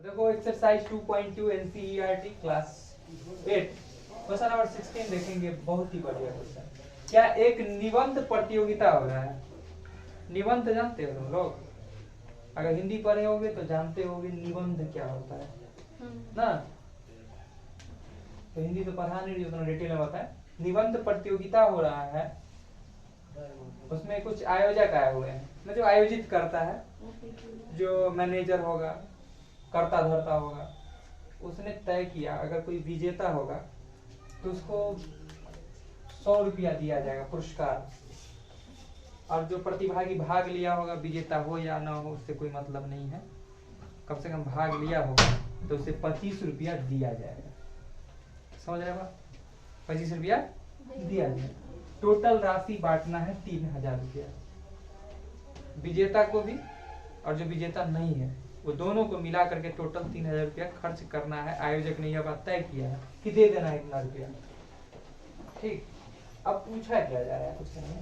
देखो exercise 2.2 NCERT class 8 question number 16 देखेंगे। बहुत ही बढ़िया क्वेश्चन। क्या एक निबंध प्रतियोगिता हो रहा है। निबंध जानते हो तुम लोग? अगर हिंदी पढ़े होगे तो जानते होगे निबंध क्या होता है ना। तो हिंदी तो पढ़ा नहीं रही, उतना डिटेल में बताएं। निबंध प्रतियोगिता हो रहा है, उसमें कुछ आयोजक आए हुए हैं। जो आयोजित करता है, जो मैनेजर होगा, करता धरता होगा, उसने तय किया अगर कोई विजेता होगा तो उसको 100 रुपया दिया जाएगा पुरस्कार। और जो प्रतिभागी भाग लिया होगा, विजेता हो या ना हो उससे कोई मतलब नहीं है, कम से कम भाग लिया होगा तो उसे 25 रुपया दिया जाएगा। समझ रहे हो? 25 रुपया दिया जाएगा। टोटल राशि बांटना है 3000 रुपया, विजेता को भी और जो विजेता नहीं है वो दोनों को मिला करके टोटल 3000 रुपया खर्च करना है। आयोजक ने यह बात तय किया है कि दे देना है इतना रुपया। ठीक, अब पूछा क्या जा रहा है कुछ नहीं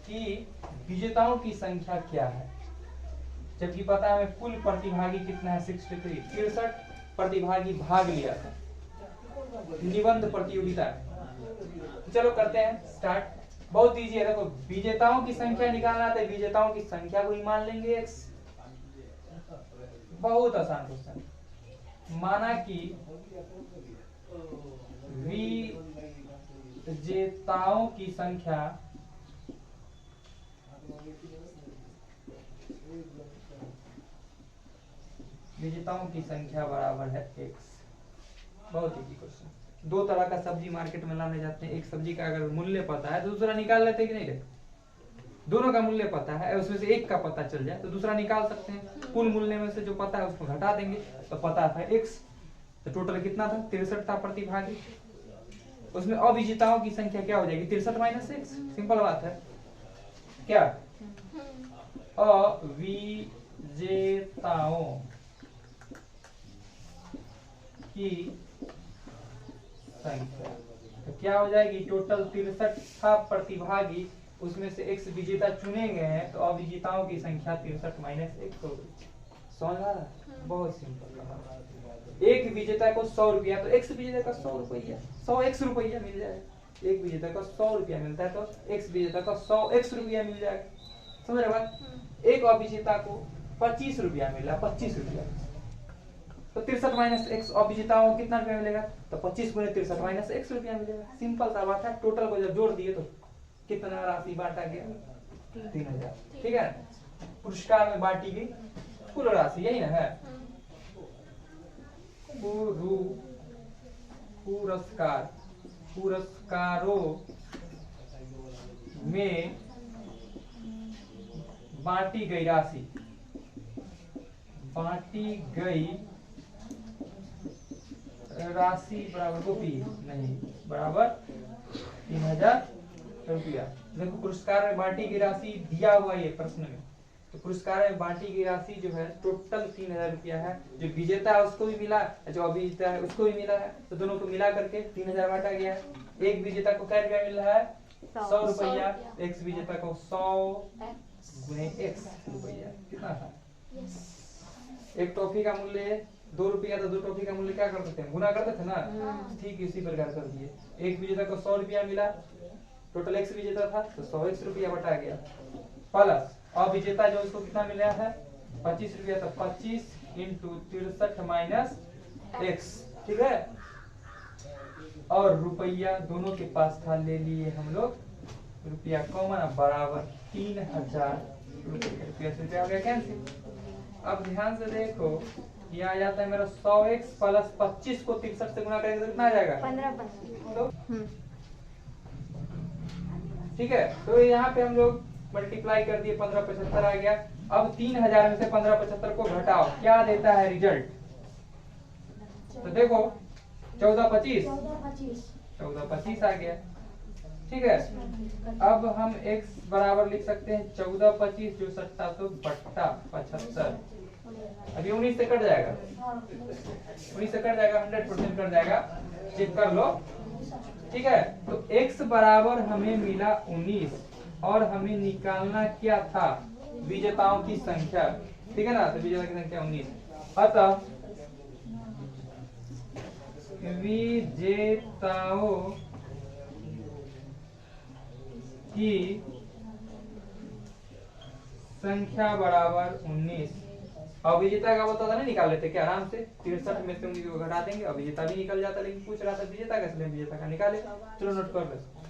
कि विजेताओं की संख्या क्या है, जबकि पता है हमें कुल प्रतिभागी कितना है 63। 63 प्रतिभागी भाग लिया था निबंध प्रतियोगिता में। चलो करते हैं स्टार्ट। बहुत इजी है। देखो विजेताओं की संख्या निकालना है, विजेताओं की संख्या को ही मान लेंगे x। बहुत आसान क्वेश्चन। माना कि विजेताओं की संख्या बराबर है x। बहुत इजी क्वेश्चन। दो तरह का सब्जी मार्केट में लाने जाते हैं, एक सब्जी का अगर मूल्य पता है तो दूसरा निकाल लेते हैं कि नहीं लेते। दोनों का मूल्य पता है, उसमें से एक का पता चल जाए तो दूसरा निकाल सकते हैं। कुल मूल्य में से जो पता है उसको घटा देंगे तो पता था x। तो टोटल कितना था? 63 था प्रतिभागी। उसमें अविजेताओं की संख्या क्या हो जाएगी? 63 माइनस x। सिंपल बात है। क्या अविजेताओं की संख्या तो क्या हो जाएगी? टोटल 63 था प्रतिभागी, उसमें से x विजेता चुने गए हैं तो अविजेताओं की संख्या 63 माइनस x होगी। समझ आ रहा है? बहुत सिंपल। एक विजेता को 100 रुपया तो x विजेता का 100 रुपया 100 x रुपया मिल जाएगा। एक विजेता को 100 रुपया मिलता है तो x विजेता का 100 x रुपया मिल जाएगा। समझ रहे बात? एक अविजेता को 25 रुपया मिल रहा है, 25 रुपया तो 63 माइनस x अविजेताओं को कितना रुपया मिलेगा? तो 25 गुणे 63 माइनस x रुपया मिलेगा। सिंपल सा बात है। टोटल को जब जोड़ दिए तो कितना राशि बांटा गया? 3000। ठीक है। पुरस्कार में बांटी गई कुल राशि, यही ना है। पुरस्कार, पुरस्कारों में बांटी गई राशि, बांटी गई राशि बराबर रुपये नहीं, बराबर 3000 रुपया। देखो पुरस्कार में बांटी गई राशि दिया हुआ ये प्रश्न में, तो पुरस्कार में बांटी गई राशि जो है टोटल 3000 रुपया है। जो विजेता है उसको भी मिला, जो अविजेता है उसको भी मिला है, तो दोनों को मिला करके 3000 बांटा गया है। एक विजेता को क्या रुपया मिल रहा है? 100 रुपया। एक विजेता को 100 गुणे x रुपया कितना था? एक टॉफी का मूल्य 2 रुपया था, 2 टॉफी का मूल्य क्या करते थे? गुना करते थे ना। ठीक इसी प्रकार कर दिए। एक विजेता को 100 रुपया मिला, टोटल x विजेता था तो 100 x रुपया बटा गया, प्लस अविजेता जो उसको कितना मिला है? 25 रुपया। तो 25 इंटू 63 माइनस x। ठीक है। और रुपया दोनों के पास था, ले लिए हम लोग रुपया कॉमन, बराबर 3000 रुपया से रुपया हो गया कैंसिल। अब ध्यान से देखो, यहाँ आ जाता है मेरा 100x प्लस 25 को 63 से गुना करेंगे तो कितना आ जाएगा? 15। ठीक है। तो यहाँ पे हम लोग मल्टीप्लाई कर दिए, 1575 आ गया। अब 3000 में से 1575 को घटाओ, क्या देता है रिजल्ट? तो देखो 1425 आ गया। ठीक है। अब हम x बराबर लिख सकते हैं 1425 जो सट्टा तो बट्टा 75। अभी 19 से कट जाएगा, 19 से कट जाएगा, 100% कट जाएगा, चेक कर लो। ठीक है। तो x बराबर हमें मिला 19 और हमें निकालना क्या था? विजेताओं की संख्या। ठीक है ना। तो विजेता की संख्या 19। अतः विजेताओं की संख्या बराबर 19। अविजेता का बता था ना, निकाल लेते क्या आराम से, 63 में से 19 को घटा देंगे, अविजेता भी निकल जाता। लेकिन पूछ रहा था विजेता कैसे लें, विजेता का निकाले। चलो नोट कर लो।